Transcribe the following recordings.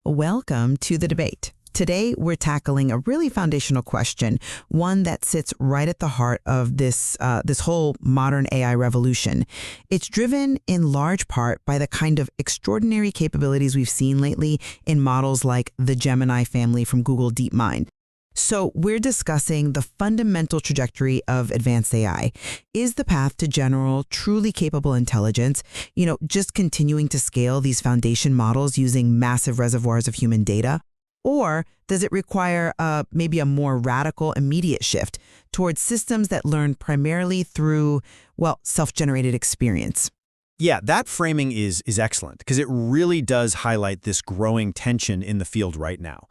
Welcome to the debate. Today, we're tackling a really foundational question, one that sits right at the heart of this whole modern AI revolution. It's driven in large part by the kind of extraordinary capabilities we've seen lately in models like the Gemini family from Google DeepMind. So we're discussing the fundamental trajectory of advanced AI. Is the path to general, truly capable intelligence, just continuing to scale these foundation models using massive reservoirs of human data? Or does it require maybe a more radical, immediate shift towards systems that learn primarily through, self-generated experience? Yeah, that framing is excellent because it really does highlight this growing tension in the field right now.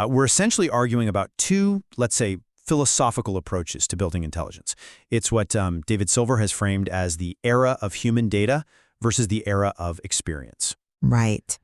We're essentially arguing about two, let's say, philosophical approaches to building intelligence. It's what David Silver has framed as the era of human data versus the era of experience. Right.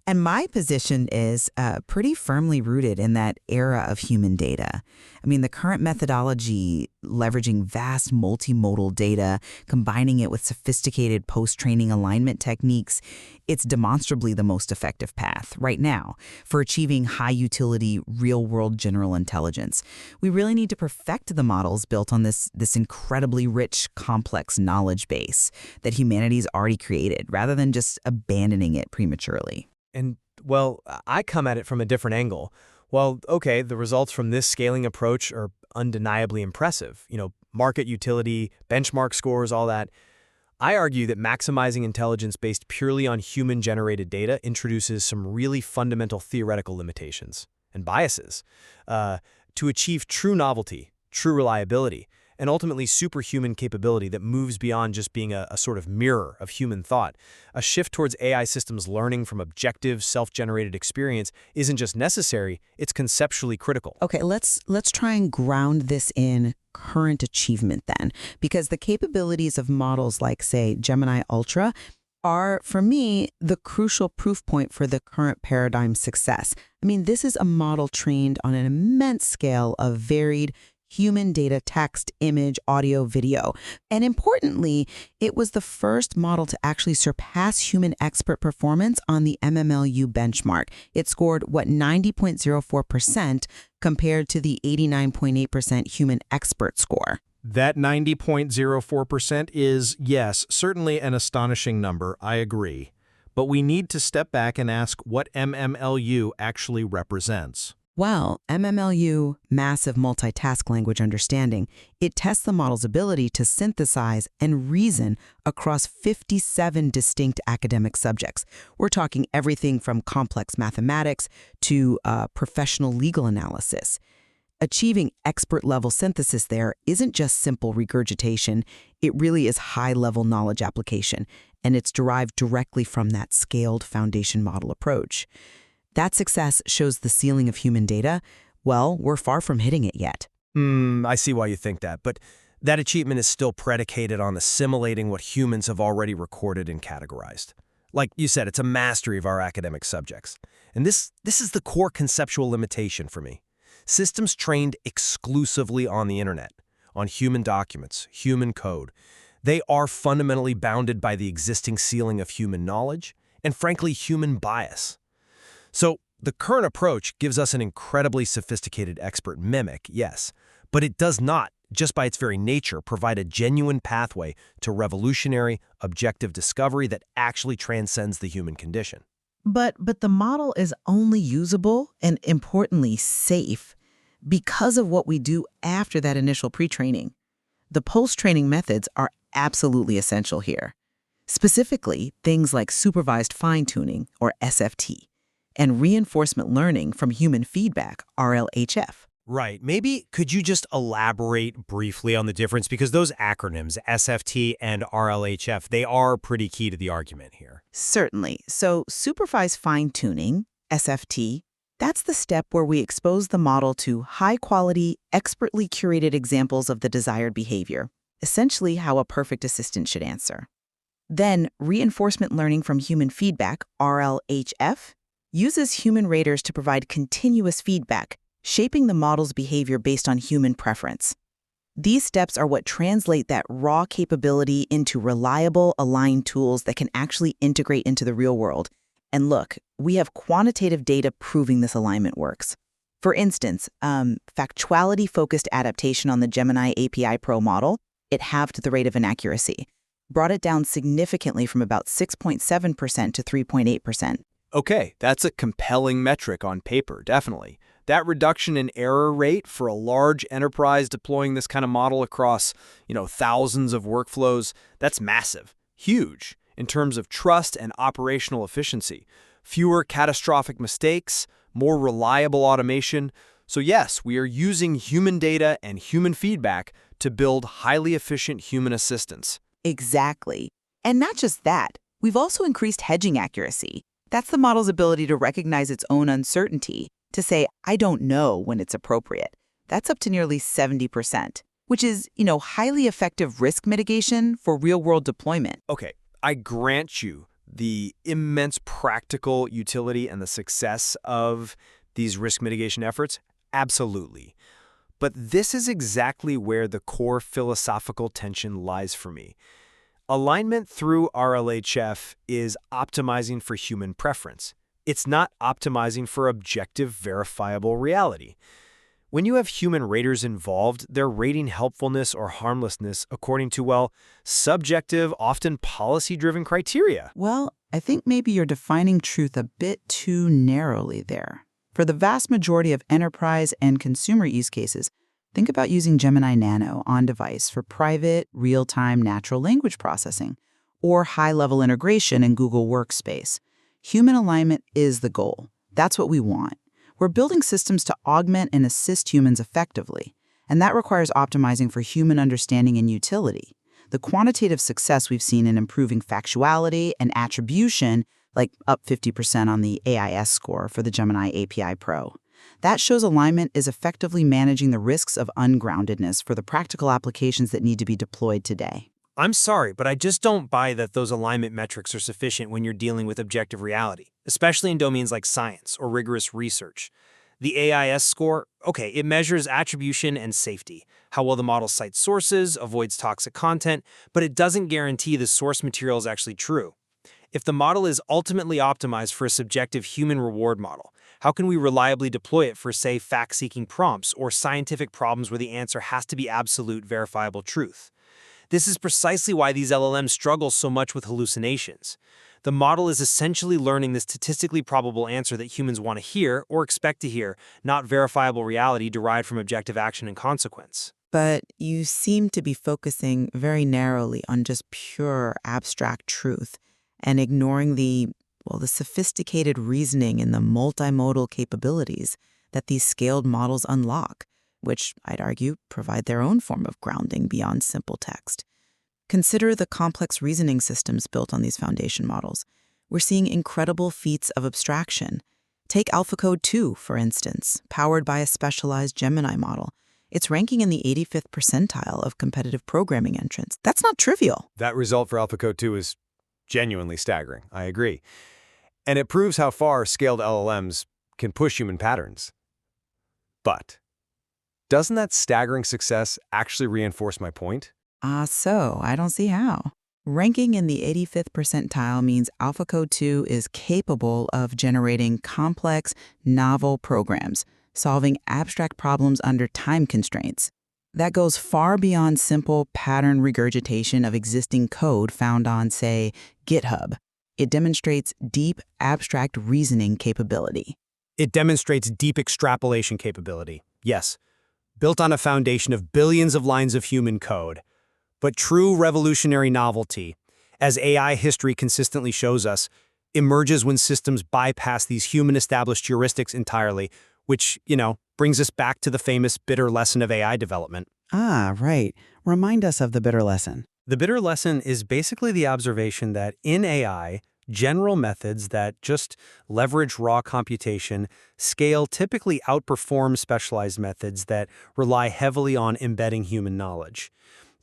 And my position is pretty firmly rooted in that era of human data. I mean, the current methodology, leveraging vast multimodal data, combining it with sophisticated post-training alignment techniques, it's demonstrably the most effective path right now for achieving high-utility, real-world general intelligence. We really need to perfect the models built on this incredibly rich, complex knowledge base that humanity's already created, rather than just abandoning it prematurely. And, I come at it from a different angle. Okay, the results from this scaling approach are undeniably impressive. Market utility, benchmark scores, all that. I argue that maximizing intelligence based purely on human-generated data introduces some really fundamental theoretical limitations and biases. To achieve true novelty, true reliability, and ultimately superhuman capability that moves beyond just being a sort of mirror of human thought, a shift towards AI systems learning from objective, self-generated experience isn't just necessary, it's conceptually critical. Okay, let's try and ground this in current achievement then, because the capabilities of models like, say, Gemini Ultra are, for me, the crucial proof point for the current paradigm's success. I mean, this is a model trained on an immense scale of varied human data, text, image, audio, video. And importantly, it was the first model to actually surpass human expert performance on the MMLU benchmark. It scored, 90.04% compared to the 89.8% human expert score. That 90.04% is, yes, certainly an astonishing number, I agree. But we need to step back and ask what MMLU actually represents. Well, MMLU, Massive Multitask Language Understanding, it tests the model's ability to synthesize and reason across 57 distinct academic subjects. We're talking everything from complex mathematics to professional legal analysis. Achieving expert-level synthesis there isn't just simple regurgitation, it really is high-level knowledge application, and it's derived directly from that scaled foundation model approach. That success shows the ceiling of human data. Well, we're far from hitting it yet. I see why you think that, but that achievement is still predicated on assimilating what humans have already recorded and categorized. Like you said, it's a mastery of our academic subjects. And this is the core conceptual limitation for me. Systems trained exclusively on the internet, on human documents, human code, they are fundamentally bounded by the existing ceiling of human knowledge and, frankly, human bias. So the current approach gives us an incredibly sophisticated expert mimic, yes, but it does not, just by its very nature, provide a genuine pathway to revolutionary, objective discovery that actually transcends the human condition. But the model is only usable and, importantly, safe because of what we do after that initial pre-training. The post-training methods are absolutely essential here. Specifically, things like supervised fine-tuning, or SFT, and reinforcement learning from human feedback, RLHF. Right. Maybe could you just elaborate briefly on the difference? Because those acronyms, SFT and RLHF, they are pretty key to the argument here. Certainly. So supervised fine-tuning, SFT, that's the step where we expose the model to high-quality, expertly curated examples of the desired behavior, essentially how a perfect assistant should answer. Then reinforcement learning from human feedback, RLHF, uses human raters to provide continuous feedback, shaping the model's behavior based on human preference. These steps are what translate that raw capability into reliable, aligned tools that can actually integrate into the real world. And look, we have quantitative data proving this alignment works. For instance, factuality-focused adaptation on the Gemini API Pro model, it halved the rate of inaccuracy, brought it down significantly from about 6.7% to 3.8%. Okay, that's a compelling metric on paper, definitely. That reduction in error rate for a large enterprise deploying this kind of model across, thousands of workflows, that's massive, huge in terms of trust and operational efficiency. Fewer catastrophic mistakes, more reliable automation. So yes, we are using human data and human feedback to build highly efficient human assistants. Exactly. And not just that, we've also increased hedging accuracy. That's the model's ability to recognize its own uncertainty, to say, I don't know when it's appropriate. That's up to nearly 70%, which is, highly effective risk mitigation for real-world deployment. Okay, I grant you the immense practical utility and the success of these risk mitigation efforts, absolutely. But this is exactly where the core philosophical tension lies for me. Alignment through RLHF is optimizing for human preference. It's not optimizing for objective, verifiable reality. When you have human raters involved, they're rating helpfulness or harmlessness according to, subjective, often policy-driven criteria. Well, I think maybe you're defining truth a bit too narrowly there. For the vast majority of enterprise and consumer use cases, think about using Gemini Nano on-device for private, real-time natural language processing, or high-level integration in Google Workspace. Human alignment is the goal. That's what we want. We're building systems to augment and assist humans effectively, and that requires optimizing for human understanding and utility. The quantitative success we've seen in improving factuality and attribution, like up 50% on the AIS score for the Gemini API Pro, that shows alignment is effectively managing the risks of ungroundedness for the practical applications that need to be deployed today. I'm sorry, but I just don't buy that those alignment metrics are sufficient when you're dealing with objective reality, especially in domains like science or rigorous research. The AIS score, okay, it measures attribution and safety, how well the model cites sources, avoids toxic content, but it doesn't guarantee the source material is actually true. If the model is ultimately optimized for a subjective human reward model, how can we reliably deploy it for, say, fact-seeking prompts or scientific problems where the answer has to be absolute, verifiable truth? This is precisely why these LLMs struggle so much with hallucinations. The model is essentially learning the statistically probable answer that humans want to hear or expect to hear, not verifiable reality derived from objective action and consequence. But you seem to be focusing very narrowly on just pure abstract truth and ignoring the sophisticated reasoning and the multimodal capabilities that these scaled models unlock, which I'd argue provide their own form of grounding beyond simple text. Consider the complex reasoning systems built on these foundation models. We're seeing incredible feats of abstraction. Take AlphaCode 2, for instance, powered by a specialized Gemini model. It's ranking in the 85th percentile of competitive programming entrants. That's not trivial. That result for AlphaCode 2 is genuinely staggering, I agree. And it proves how far scaled LLMs can push human patterns. But doesn't that staggering success actually reinforce my point? So I don't see how. Ranking in the 85th percentile means AlphaCode 2 is capable of generating complex, novel programs, solving abstract problems under time constraints. That goes far beyond simple pattern regurgitation of existing code found on, say, GitHub. It demonstrates deep, abstract reasoning capability. It demonstrates deep extrapolation capability, yes, built on a foundation of billions of lines of human code. But true revolutionary novelty, as AI history consistently shows us, emerges when systems bypass these human-established heuristics entirely, which, brings us back to the famous bitter lesson of AI development. Ah, right. Remind us of the bitter lesson. The bitter lesson is basically the observation that in AI, general methods that just leverage raw computation scale typically outperform specialized methods that rely heavily on embedding human knowledge.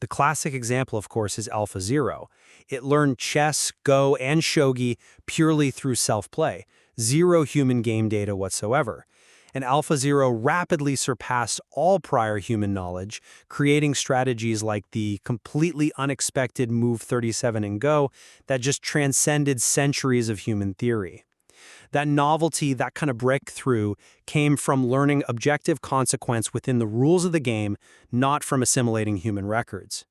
The classic example, of course, is AlphaZero. It learned chess, Go, and shogi purely through self-play, zero human game data whatsoever. And AlphaZero rapidly surpassed all prior human knowledge, creating strategies like the completely unexpected move 37 in Go that just transcended centuries of human theory. That novelty, that kind of breakthrough came from learning objective consequence within the rules of the game, not from assimilating human records.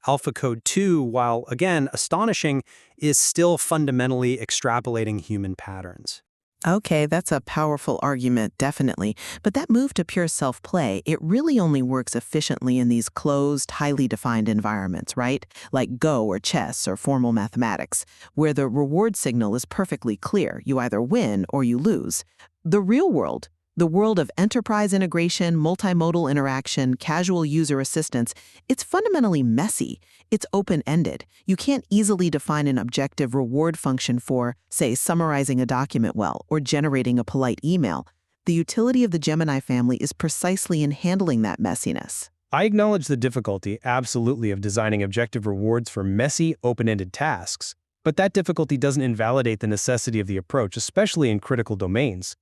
AlphaCode 2, while again astonishing, is still fundamentally extrapolating human patterns. Okay, that's a powerful argument, definitely. But that move to pure self-play, it really only works efficiently in these closed, highly defined environments, right? Like Go or chess or formal mathematics, where the reward signal is perfectly clear. You either win or you lose. The real world, the world of enterprise integration, multimodal interaction, casual user assistance, it's fundamentally messy. It's open-ended. You can't easily define an objective reward function for, say, summarizing a document well or generating a polite email. The utility of the Gemini family is precisely in handling that messiness. I acknowledge the difficulty, absolutely, of designing objective rewards for messy, open-ended tasks, but that difficulty doesn't invalidate the necessity of the approach, especially in critical domains.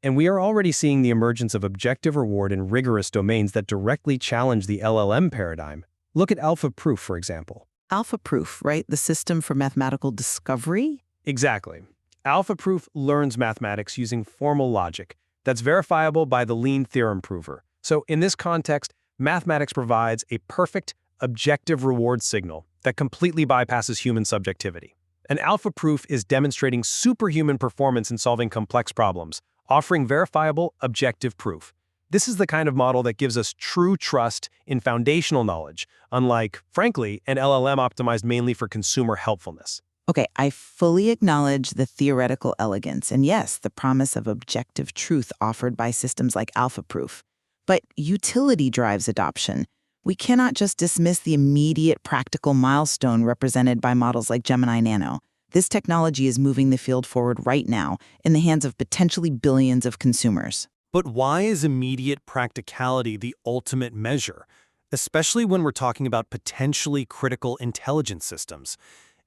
And we are already seeing the emergence of objective reward in rigorous domains that directly challenge the LLM paradigm. Look at alpha proof, for example. Alpha proof, right? The system for mathematical discovery? Exactly. Alpha proof learns mathematics using formal logic that's verifiable by the lean theorem prover. So in this context, mathematics provides a perfect, objective reward signal that completely bypasses human subjectivity. And alpha proof is demonstrating superhuman performance in solving complex problems, offering verifiable, objective proof. This is the kind of model that gives us true trust in foundational knowledge, unlike, frankly, an LLM optimized mainly for consumer helpfulness. Okay, I fully acknowledge the theoretical elegance and yes, the promise of objective truth offered by systems like AlphaProof. But utility drives adoption. We cannot just dismiss the immediate practical milestone represented by models like Gemini Nano. This technology is moving the field forward right now in the hands of potentially billions of consumers. But why is immediate practicality the ultimate measure, especially when we're talking about potentially critical intelligence systems?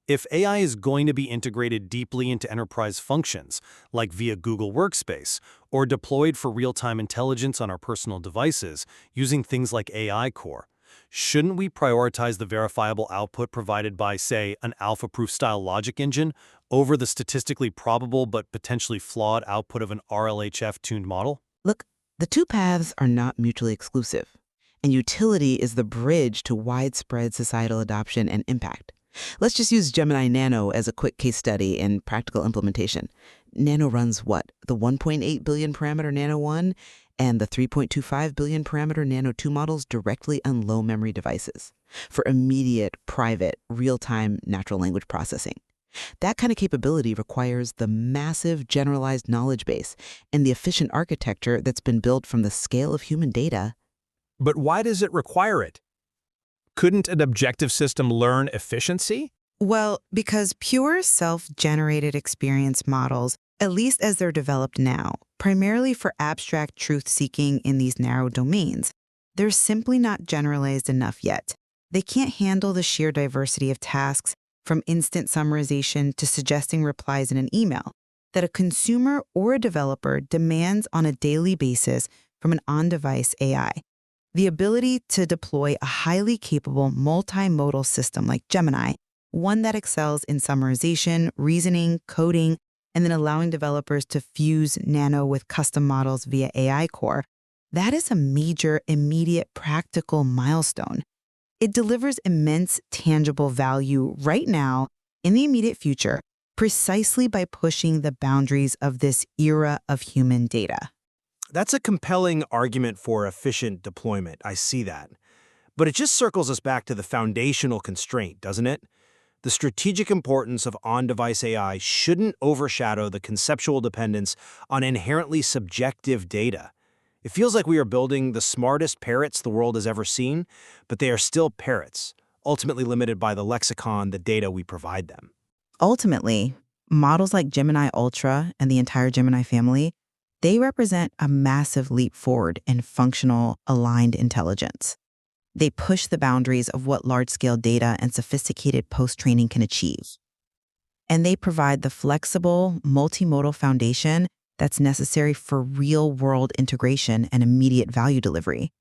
If AI is going to be integrated deeply into enterprise functions, like via Google Workspace, or deployed for real-time intelligence on our personal devices using things like AI Core, shouldn't we prioritize the verifiable output provided by, say, an AlphaProof style logic engine over the statistically probable but potentially flawed output of an RLHF-tuned model? Look, the two paths are not mutually exclusive, and utility is the bridge to widespread societal adoption and impact. Let's just use Gemini Nano as a quick case study in practical implementation. Nano runs what? The 1.8 billion parameter Nano 1 and the 3.25 billion parameter Nano 2 models directly on low-memory devices for immediate, private, real-time natural language processing. That kind of capability requires the massive generalized knowledge base and the efficient architecture that's been built from the scale of human data. But why does it require it? Couldn't an objective system learn efficiency? Well, because pure self-generated experience models, at least as they're developed now, primarily for abstract truth-seeking in these narrow domains, they're simply not generalized enough yet. They can't handle the sheer diversity of tasks, from instant summarization to suggesting replies in an email, that a consumer or a developer demands on a daily basis from an on-device AI. The ability to deploy a highly capable multimodal system like Gemini, one that excels in summarization, reasoning, coding, and then allowing developers to fuse Nano with custom models via AI Core, that is a major, immediate, practical milestone. It delivers immense, tangible value right now, in the immediate future, precisely by pushing the boundaries of this era of human data. That's a compelling argument for efficient deployment. I see that. But it just circles us back to the foundational constraint, doesn't it? The strategic importance of on-device AI shouldn't overshadow the conceptual dependence on inherently subjective data. It feels like we are building the smartest parrots the world has ever seen, but they are still parrots, ultimately limited by the lexicon, the data we provide them. Ultimately, models like Gemini Ultra and the entire Gemini family, they represent a massive leap forward in functional, aligned intelligence. They push the boundaries of what large-scale data and sophisticated post-training can achieve. And they provide the flexible, multimodal foundation that's necessary for real-world integration and immediate value delivery.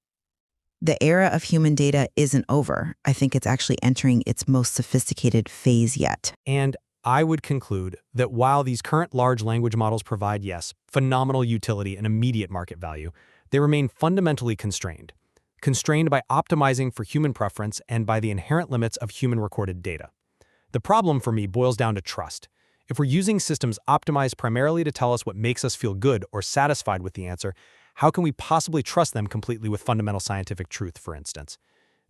The era of human data isn't over. I think it's actually entering its most sophisticated phase yet. And I would conclude that while these current large language models provide, yes, phenomenal utility and immediate market value, they remain fundamentally constrained. Constrained by optimizing for human preference and by the inherent limits of human-recorded data. The problem for me boils down to trust. If we're using systems optimized primarily to tell us what makes us feel good or satisfied with the answer, how can we possibly trust them completely with fundamental scientific truth, for instance?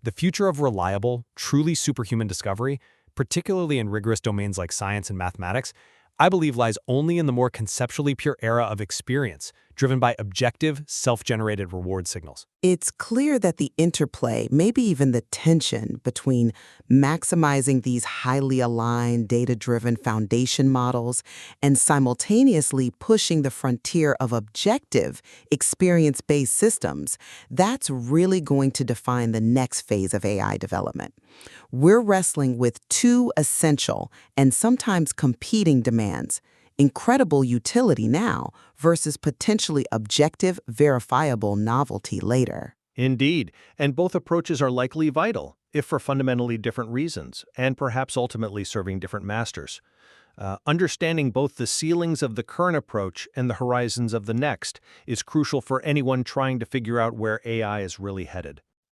The future of reliable, truly superhuman discovery, particularly in rigorous domains like science and mathematics, I believe lies only in the more conceptually pure era of experience, driven by objective, self-generated reward signals. It's clear that the interplay, maybe even the tension between maximizing these highly aligned, data-driven foundation models and simultaneously pushing the frontier of objective, experience-based systems, that's really going to define the next phase of AI development. We're wrestling with two essential and sometimes competing demands: incredible utility now versus potentially objective, verifiable novelty later. Indeed, and both approaches are likely vital, if for fundamentally different reasons, and perhaps ultimately serving different masters. Understanding both the ceilings of the current approach and the horizons of the next is crucial for anyone trying to figure out where AI is really headed.